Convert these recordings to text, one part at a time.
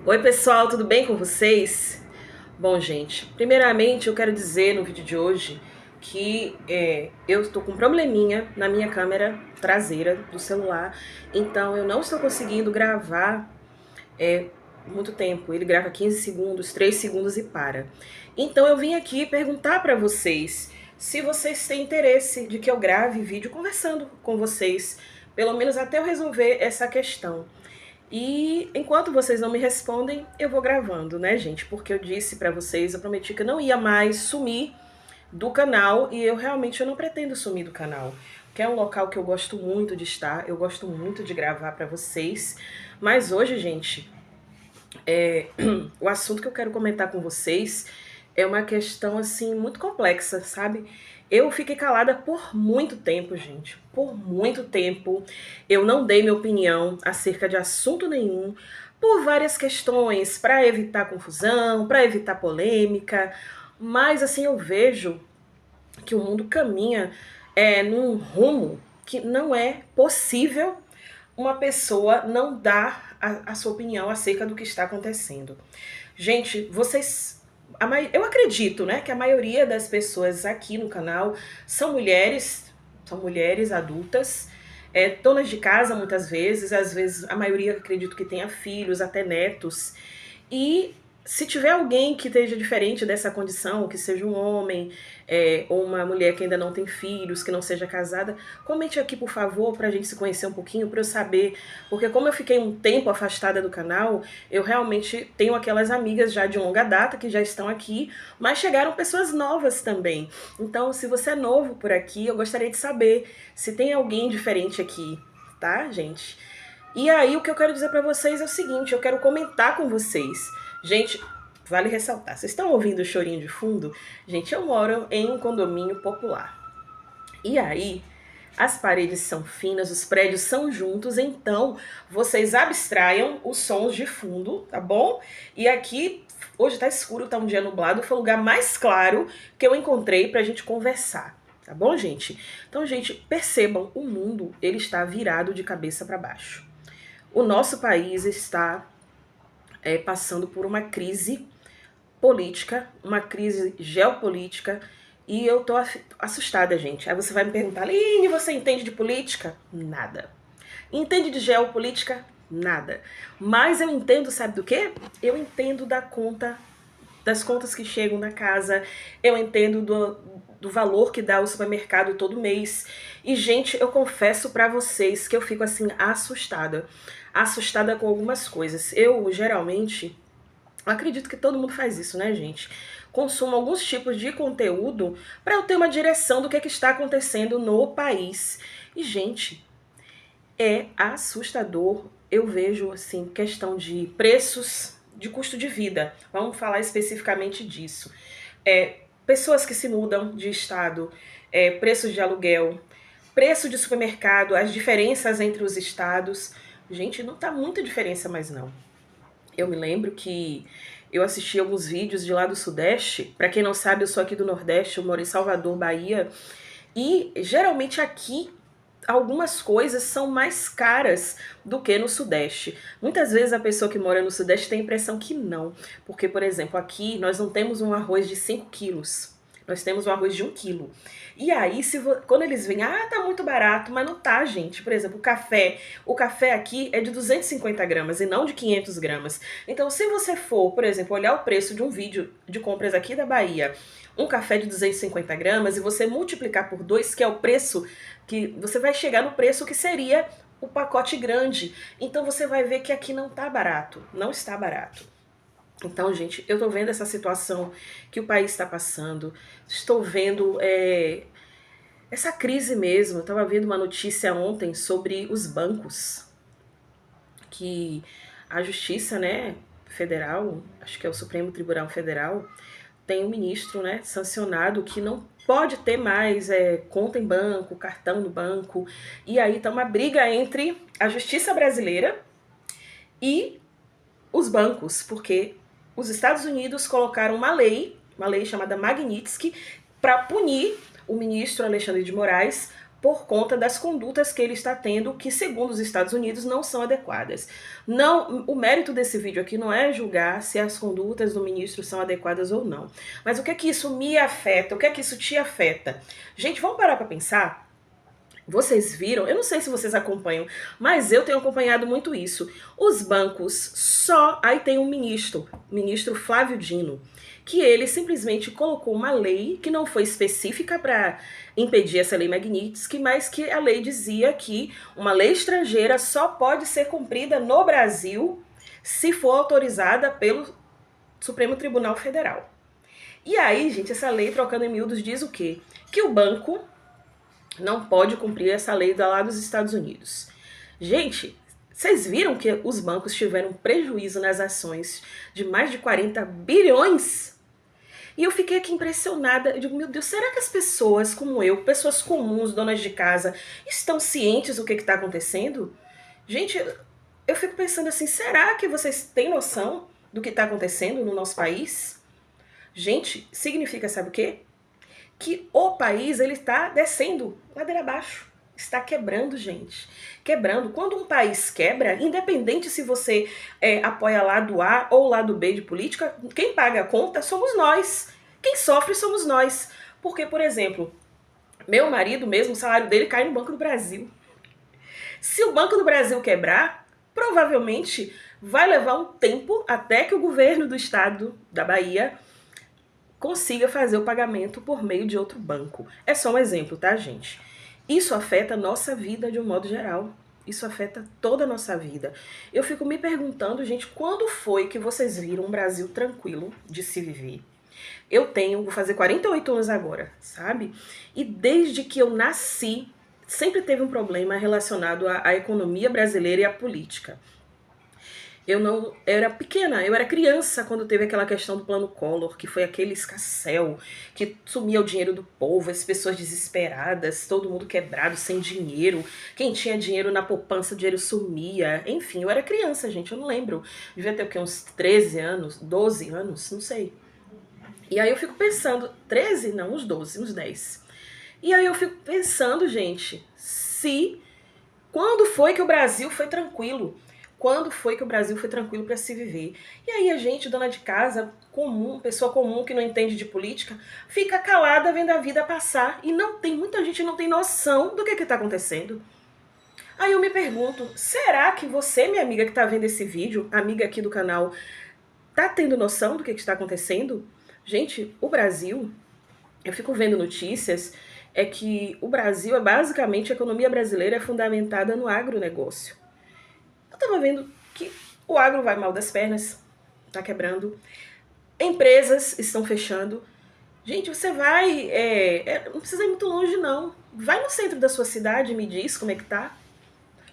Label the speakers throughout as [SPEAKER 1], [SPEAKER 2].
[SPEAKER 1] Oi pessoal, tudo bem com vocês? Bom, gente, primeiramente eu quero dizer no vídeo de hoje que eu estou com um probleminha na minha câmera traseira do celular, então eu não estou conseguindo gravar muito tempo. Ele grava 15 segundos, 3 segundos e para. Então eu vim aqui perguntar para vocês se vocês têm interesse de que eu grave vídeo conversando com vocês, pelo menos até eu resolver essa questão. E enquanto vocês não me respondem, eu vou gravando, né, gente? Porque eu disse pra vocês, eu prometi que eu não ia mais sumir do canal e eu não pretendo sumir do canal. Que é um local que eu gosto muito de estar, eu gosto muito de gravar pra vocês. Mas hoje, gente, o assunto que eu quero comentar com vocês é uma questão assim muito complexa, sabe? Eu fiquei calada por muito tempo, gente. Por muito tempo. Eu não dei minha opinião acerca de assunto nenhum, por várias questões, para evitar confusão, para evitar polêmica. Mas assim eu vejo que o mundo caminha num rumo que não é possível uma pessoa não dar a sua opinião acerca do que está acontecendo. Gente, eu acredito, né, que a maioria das pessoas aqui no canal são mulheres adultas, donas de casa muitas vezes, às vezes a maioria acredito que tenha filhos, até netos. E se tiver alguém que esteja diferente dessa condição, que seja um homem, ou uma mulher que ainda não tem filhos, que não seja casada, comente aqui, por favor, para a gente se conhecer um pouquinho, para eu saber. Porque como eu fiquei um tempo afastada do canal, eu realmente tenho aquelas amigas já de longa data que já estão aqui, mas chegaram pessoas novas também. Então, se você é novo por aqui, eu gostaria de saber se tem alguém diferente aqui, tá, gente? E aí, o que eu quero dizer para vocês é o seguinte, eu quero comentar com vocês. Gente, vale ressaltar, vocês estão ouvindo o chorinho de fundo? Gente, eu moro em um condomínio popular. E aí, as paredes são finas, os prédios são juntos, então vocês abstraiam os sons de fundo, tá bom? E aqui, hoje tá escuro, tá um dia nublado, foi o lugar mais claro que eu encontrei pra gente conversar. Tá bom, gente? Então, gente, percebam, o mundo ele está virado de cabeça para baixo. O nosso país está passando por uma crise política, uma crise geopolítica, e eu tô assustada, gente. Aí você vai me perguntar, Aline, você entende de política? Nada. Entende de geopolítica? Nada. Mas eu entendo, sabe do quê? Eu entendo das contas que chegam na casa, eu entendo do valor que dá o supermercado todo mês. E, gente, eu confesso pra vocês que eu fico assim assustada. Assustada com algumas coisas. Eu, geralmente, acredito que todo mundo faz isso, né, gente? Consumo alguns tipos de conteúdo para eu ter uma direção do que está acontecendo no país. E, gente, é assustador. Eu vejo, assim, questão de preços de custo de vida. Vamos falar especificamente disso. Pessoas que se mudam de estado, preços de aluguel, preço de supermercado, as diferenças entre os estados. Gente, não tá muita diferença mais não. Eu me lembro que eu assisti alguns vídeos de lá do Sudeste. Para quem não sabe, eu sou aqui do Nordeste, eu moro em Salvador, Bahia. E geralmente aqui algumas coisas são mais caras do que no Sudeste. Muitas vezes a pessoa que mora no Sudeste tem a impressão que não. Porque, por exemplo, aqui nós não temos um arroz de 5 quilos. Nós temos um arroz de 1 quilo. E aí, quando eles vêm, tá muito barato, mas não tá, gente. Por exemplo, o café aqui é de 250 gramas e não de 500 gramas. Então, se você for, por exemplo, olhar o preço de um vídeo de compras aqui da Bahia, um café de 250 gramas, e você multiplicar por 2, que é o preço, que você vai chegar no preço que seria o pacote grande. Então, você vai ver que aqui não tá barato, não está barato. Então, gente, eu tô vendo essa situação que o país está passando, estou vendo essa crise mesmo. Eu tava vendo uma notícia ontem sobre os bancos, que a Justiça, né, Federal, acho que é o Supremo Tribunal Federal, tem um ministro, né, sancionado que não pode ter mais conta em banco, cartão no banco. E aí tá uma briga entre a Justiça brasileira e os bancos, porque os Estados Unidos colocaram uma lei chamada Magnitsky, para punir o ministro Alexandre de Moraes por conta das condutas que ele está tendo, que segundo os Estados Unidos não são adequadas. Não, o mérito desse vídeo aqui não é julgar se as condutas do ministro são adequadas ou não. Mas o que é que isso me afeta? O que é que isso te afeta? Gente, vamos parar para pensar? Vocês viram? Eu não sei se vocês acompanham, mas eu tenho acompanhado muito isso. Os bancos só... Aí tem um ministro, o ministro Flávio Dino, que ele simplesmente colocou uma lei que não foi específica para impedir essa lei Magnitsky, mas que a lei dizia que uma lei estrangeira só pode ser cumprida no Brasil se for autorizada pelo Supremo Tribunal Federal. E aí, gente, essa lei, trocando em miúdos, diz o quê? Que o banco não pode cumprir essa lei lá dos Estados Unidos. Gente, vocês viram que os bancos tiveram prejuízo nas ações de mais de 40 bilhões? E eu fiquei aqui impressionada. Eu digo, meu Deus, será que as pessoas como eu, pessoas comuns, donas de casa, estão cientes do que está acontecendo? Gente, eu fico pensando assim, será que vocês têm noção do que está acontecendo no nosso país? Gente, significa, sabe o quê? Que o país ele está descendo ladeira abaixo, está quebrando, gente, quebrando. Quando um país quebra, independente se você apoia lado A ou lado B de política, quem paga a conta somos nós, quem sofre somos nós. Porque, por exemplo, meu marido mesmo, o salário dele cai no Banco do Brasil. Se o Banco do Brasil quebrar, provavelmente vai levar um tempo até que o governo do estado da Bahia consiga fazer o pagamento por meio de outro banco. É só um exemplo, tá, gente? Isso afeta a nossa vida de um modo geral. Isso afeta toda a nossa vida. Eu fico me perguntando, gente, quando foi que vocês viram um Brasil tranquilo de se viver? Vou fazer 48 anos agora, sabe? E desde que eu nasci, sempre teve um problema relacionado à economia brasileira e à política. Eu era pequena, eu era criança quando teve aquela questão do Plano Collor, que foi aquele escassel, que sumia o dinheiro do povo, as pessoas desesperadas, todo mundo quebrado, sem dinheiro. Quem tinha dinheiro na poupança, o dinheiro sumia. Enfim, eu era criança, gente, eu não lembro. Devia ter o quê? Uns 13 anos, 12 anos, não sei. E aí eu fico pensando, 13? Não, uns 12, uns 10. E aí eu fico pensando, gente, quando foi que o Brasil foi tranquilo? Quando foi que o Brasil foi tranquilo para se viver? E aí a gente, dona de casa, comum, pessoa comum que não entende de política, fica calada vendo a vida passar e muita gente não tem noção do que está acontecendo. Aí eu me pergunto, será que você, minha amiga que está vendo esse vídeo, amiga aqui do canal, tá tendo noção do que está acontecendo? Gente, o Brasil, eu fico vendo notícias, é que o Brasil basicamente, a economia brasileira é fundamentada no agronegócio. Eu tava vendo que o agro vai mal das pernas, tá quebrando, empresas estão fechando. Gente, você vai, não precisa ir muito longe não, vai no centro da sua cidade e me diz como é que tá.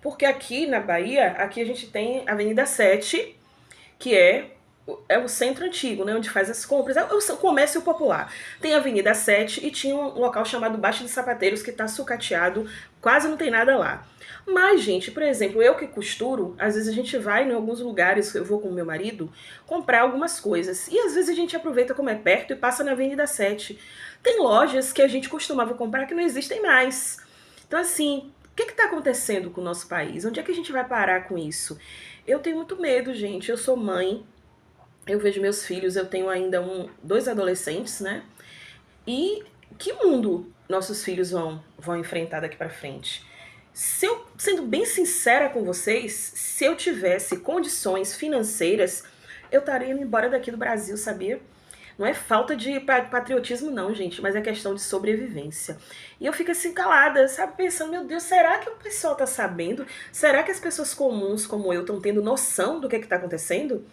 [SPEAKER 1] Porque aqui na Bahia, aqui a gente tem a Avenida 7, que é o centro antigo, né, onde faz as compras, é o comércio popular. Tem a Avenida 7 e tinha um local chamado Baixo dos Sapateiros que tá sucateado, quase não tem nada lá. Mas, gente, por exemplo, eu que costuro, às vezes a gente vai em alguns lugares, eu vou com o meu marido, comprar algumas coisas. E às vezes a gente aproveita como é perto e passa na Avenida 7. Tem lojas que a gente costumava comprar que não existem mais. Então, assim, o que está acontecendo com o nosso país? Onde é que a gente vai parar com isso? Eu tenho muito medo, gente. Eu sou mãe, eu vejo meus filhos, eu tenho ainda 2 adolescentes, né? E que mundo nossos filhos vão enfrentar daqui para frente? Sendo bem sincera com vocês, se eu tivesse condições financeiras, eu estaria indo embora daqui do Brasil, sabia? Não é falta de patriotismo não, gente, mas é questão de sobrevivência. E eu fico assim calada, sabe, pensando, meu Deus, será que o pessoal tá sabendo? Será que as pessoas comuns como eu estão tendo noção do que tá acontecendo?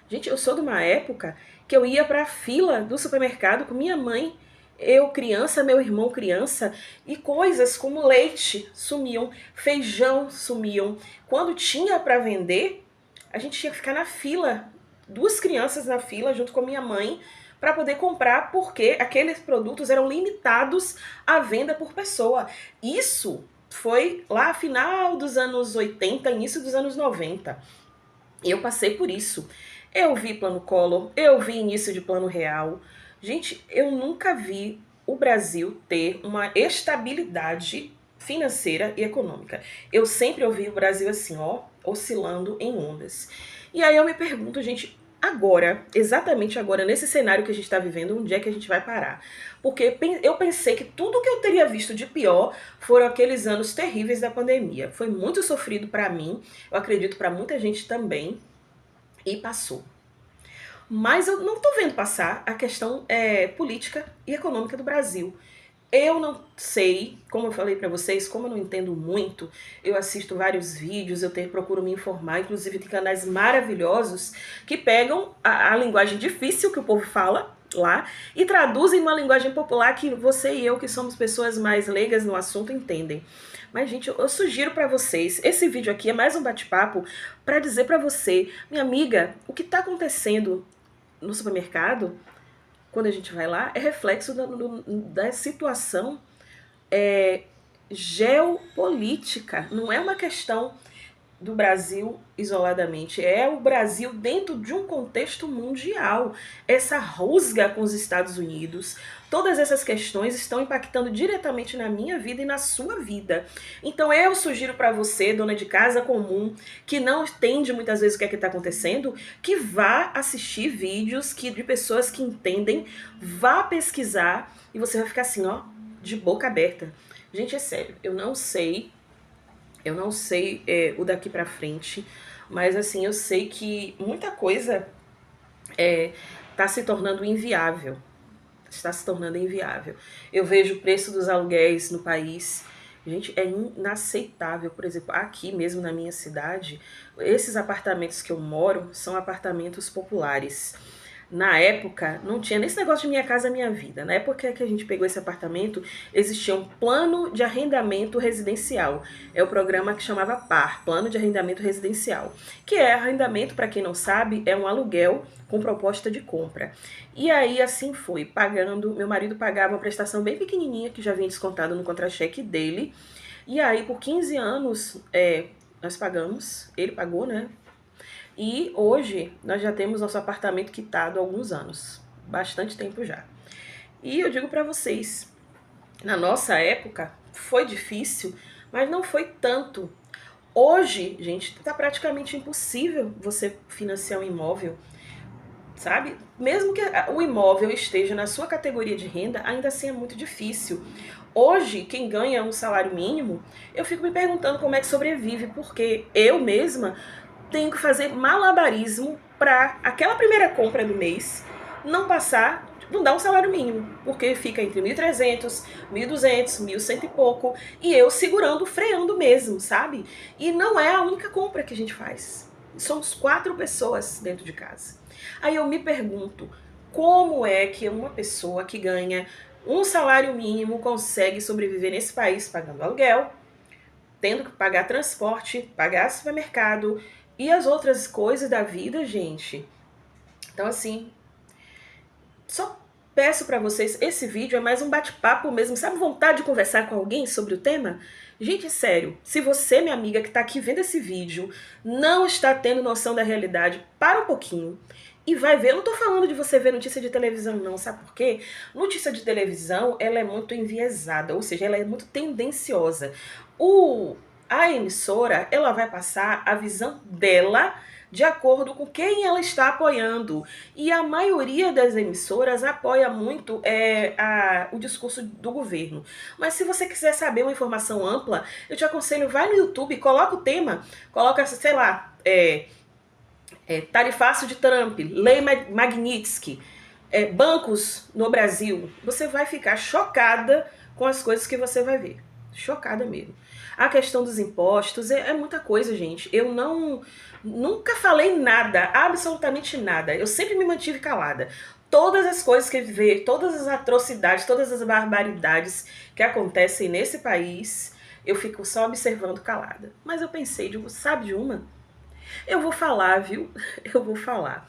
[SPEAKER 1] Gente, eu sou de uma época que eu ia pra fila do supermercado com minha mãe, eu criança, meu irmão criança, e coisas como leite sumiam, feijão sumiam. Quando tinha para vender, a gente tinha que ficar na fila, 2 crianças na fila junto com a minha mãe, para poder comprar, porque aqueles produtos eram limitados à venda por pessoa. Isso foi lá final dos anos 80, início dos anos 90. Eu passei por isso. Eu vi Plano Collor, eu vi início de Plano Real. Gente, eu nunca vi o Brasil ter uma estabilidade financeira e econômica. Eu sempre ouvi o Brasil assim, ó, oscilando em ondas. E aí eu me pergunto, gente, agora, exatamente agora, nesse cenário que a gente está vivendo, onde é que a gente vai parar? Porque eu pensei que tudo que eu teria visto de pior foram aqueles anos terríveis da pandemia. Foi muito sofrido para mim, eu acredito para muita gente também, e passou. Mas eu não estou vendo passar a questão política e econômica do Brasil. Eu não sei, como eu falei para vocês, como eu não entendo muito, eu assisto vários vídeos, procuro me informar, inclusive tem canais maravilhosos que pegam a linguagem difícil que o povo fala lá e traduzem uma linguagem popular que você e eu, que somos pessoas mais leigas no assunto, entendem. Mas, gente, eu sugiro para vocês, esse vídeo aqui é mais um bate-papo para dizer para você, minha amiga, o que está acontecendo no supermercado, quando a gente vai lá, é reflexo da situação geopolítica. Não é uma questão do Brasil isoladamente, é o Brasil dentro de um contexto mundial. Essa rusga com os Estados Unidos, todas essas questões estão impactando diretamente na minha vida e na sua vida. Então eu sugiro para você, dona de casa comum, que não entende muitas vezes o que é que está acontecendo, que vá assistir vídeos de pessoas que entendem, vá pesquisar e você vai ficar assim, ó, de boca aberta. Gente, é sério, eu não sei o daqui pra frente, mas assim, eu sei que muita coisa tá se tornando inviável. Está se tornando inviável. Eu vejo o preço dos aluguéis no país. Gente, é inaceitável. Por exemplo, aqui mesmo na minha cidade, esses apartamentos que eu moro são apartamentos populares. Na época, não tinha nem esse negócio de Minha Casa Minha Vida. Na época que a gente pegou esse apartamento, existia um plano de arrendamento residencial. É o programa que chamava PAR, Plano de Arrendamento Residencial. Que é arrendamento, para quem não sabe, é um aluguel com proposta de compra. E aí, assim foi, pagando, meu marido pagava uma prestação bem pequenininha, que já vinha descontado no contra-cheque dele. E aí, por 15 anos, nós pagamos, ele pagou, né? E hoje nós já temos nosso apartamento quitado há alguns anos, bastante tempo já. E eu digo para vocês, na nossa época foi difícil, mas não foi tanto. Hoje, gente, tá praticamente impossível você financiar um imóvel, sabe? Mesmo que o imóvel esteja na sua categoria de renda, ainda assim é muito difícil. Hoje, quem ganha um salário mínimo, eu fico me perguntando como é que sobrevive, porque eu mesma tenho que fazer malabarismo para aquela primeira compra do mês não passar, não dar um salário mínimo, porque fica entre 1.300, 1.200, 1.100 e pouco, e eu segurando, freando mesmo, sabe? E não é a única compra que a gente faz. Somos 4 pessoas dentro de casa. Aí eu me pergunto, como é que uma pessoa que ganha um salário mínimo consegue sobreviver nesse país pagando aluguel, tendo que pagar transporte, pagar supermercado e as outras coisas da vida, gente? Então, assim, só peço pra vocês, esse vídeo é mais um bate-papo mesmo. Sabe, vontade de conversar com alguém sobre o tema? Gente, sério, se você, minha amiga, que tá aqui vendo esse vídeo, não está tendo noção da realidade, para um pouquinho e vai ver. Eu não tô falando de você ver notícia de televisão, não, sabe por quê? Notícia de televisão, ela é muito enviesada, ou seja, ela é muito tendenciosa. A emissora, ela vai passar a visão dela de acordo com quem ela está apoiando. E a maioria das emissoras apoia muito o discurso do governo. Mas se você quiser saber uma informação ampla, eu te aconselho, vai no YouTube, coloca o tema, coloca, sei lá, tarifaço de Trump, lei Magnitsky, bancos no Brasil. Você vai ficar chocada com as coisas que você vai ver. Chocada mesmo. A questão dos impostos é muita coisa, gente. Eu nunca falei nada, absolutamente nada. Eu sempre me mantive calada. Todas as coisas que vê, todas as atrocidades, todas as barbaridades que acontecem nesse país, eu fico só observando calada. Mas eu pensei, sabe de uma? Eu vou falar, viu? Eu vou falar.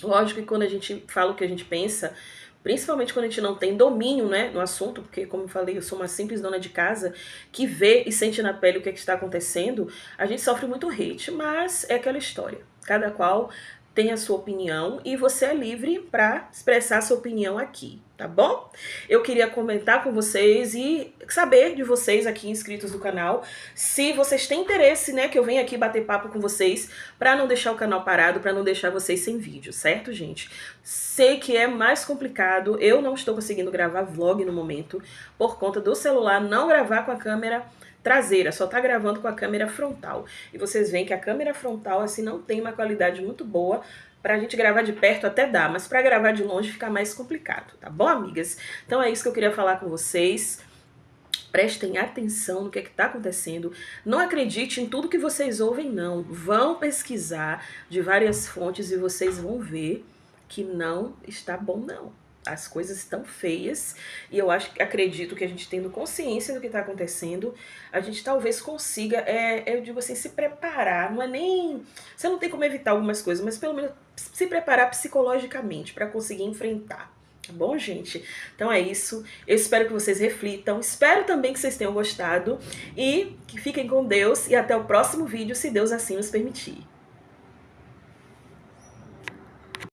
[SPEAKER 1] Lógico que quando a gente fala o que a gente pensa, principalmente quando a gente não tem domínio, né, no assunto, porque, como eu falei, eu sou uma simples dona de casa que vê e sente na pele o que está acontecendo, a gente sofre muito hate, mas é aquela história. Cada qual tem a sua opinião e você é livre para expressar a sua opinião aqui, tá bom? Eu queria comentar com vocês e saber de vocês aqui inscritos do canal, se vocês têm interesse, né, que eu venha aqui bater papo com vocês, para não deixar o canal parado, para não deixar vocês sem vídeo, certo, gente? Sei que é mais complicado, eu não estou conseguindo gravar vlog no momento, por conta do celular não gravar com a câmera traseira, só tá gravando com a câmera frontal. E vocês veem que a câmera frontal assim não tem uma qualidade muito boa. Pra gente gravar de perto até dá, mas pra gravar de longe fica mais complicado, tá bom, amigas? Então é isso que eu queria falar com vocês. Prestem atenção no que tá acontecendo. Não acredite em tudo que vocês ouvem, não. Vão pesquisar de várias fontes e vocês vão ver que não está bom, não. As coisas estão feias e eu acredito que a gente tendo consciência do que está acontecendo, a gente talvez consiga, eu digo assim, se preparar. Não é nem... Você não tem como evitar algumas coisas, mas pelo menos se preparar psicologicamente para conseguir enfrentar. Tá bom, gente? Então é isso. Eu espero que vocês reflitam. Espero também que vocês tenham gostado. E que fiquem com Deus. E até o próximo vídeo, se Deus assim nos permitir.